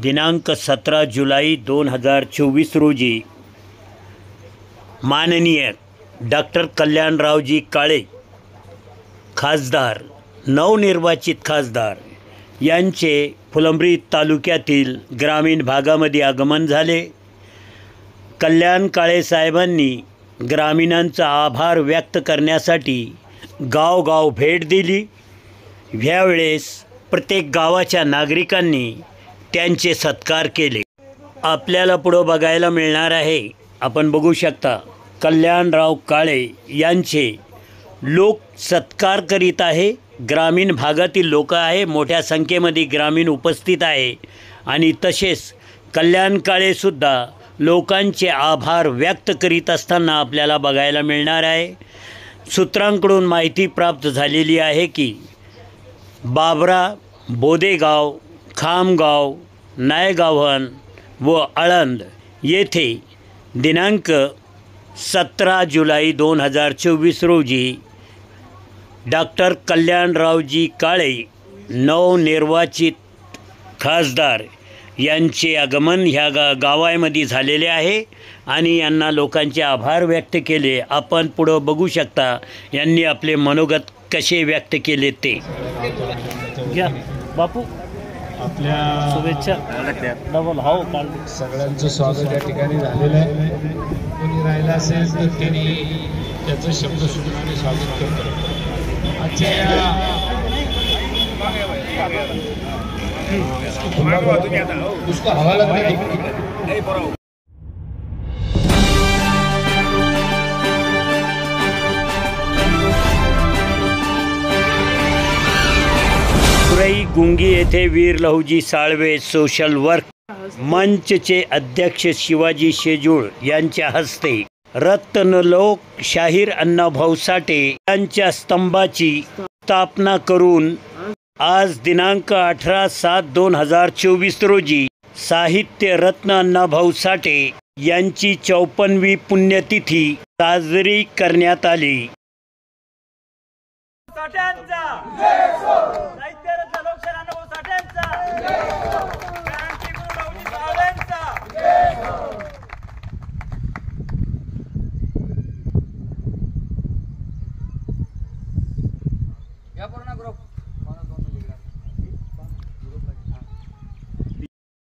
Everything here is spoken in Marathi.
दिनांक 17 जुलै 2024 रोजी माननीय डॉक्टर कल्याणरावजी काळे खासदार, नवनिर्वाचित खासदार यांचे फुलंब्री तालुक्यातील ग्रामीण भागामध्ये आगमन झाले। कल्याण काळे साहेबांनी ग्रामीणांचा आभार व्यक्त करण्यासाठी गावगाव भेट दिली। यावेळेस प्रत्येक गावाच्या नागरिकांनी त्यांचे सत्कार केले। आपल्याला पुढे बघायला मिळणार आहे, आपण बघू शकता कल्याणराव काळे यांचे लोक सत्कार करीत आहे। ग्रामीण भागातील लोक आहे, मोठ्या संख्येमध्ये ग्रामीण उपस्थित आहे आणि तसेच कल्याण काळे सुद्धा लोकांचे आभार व्यक्त करीत असताना आपल्याला बघायला मिळणार आहे। सूत्रांकडून माहिती प्राप्त झालेली आहे की बाबरा, बोदेगाव, खामगाव, नायगावहन व आळंद येथे दिनांक 17 जुलै 2024 रोजी डॉक्टर कल्याणरावजी काळे नवनिर्वाचित खासदार यांचे आगमन ह्या गावामध्ये झालेले आहे आणि यांना लोकांचे आभार व्यक्त केले। आपण पुढे बघू शकता यांनी आपले मनोगत कसे व्यक्त केले ते। घ्या बापू, आपल्या शुभेच्छा। डबल हाव काल सगळ्यांचं स्वागत या ठिकाणी झालेलं आहे। कोणी राहिला असेल तर त्यांनी त्याचं शब्दसूत्राने स्वागत करतो। उसका हवाला सुरई गुंगी येथे वीर लहुजी साळवे सोशल वर्क मंचचे अध्यक्ष शिवाजी शेजूळ यांच्या हस्ते रत्नलोक शाहीर अण्णाभाऊ साठे यांच्या स्तंभाची स्थापना करून आज दिनांक 18/7/2024 रोजी साहित्य रत्न अण्णाभाऊ साठे यांची 54वी पुण्यतिथी साजरी करण्यात आली।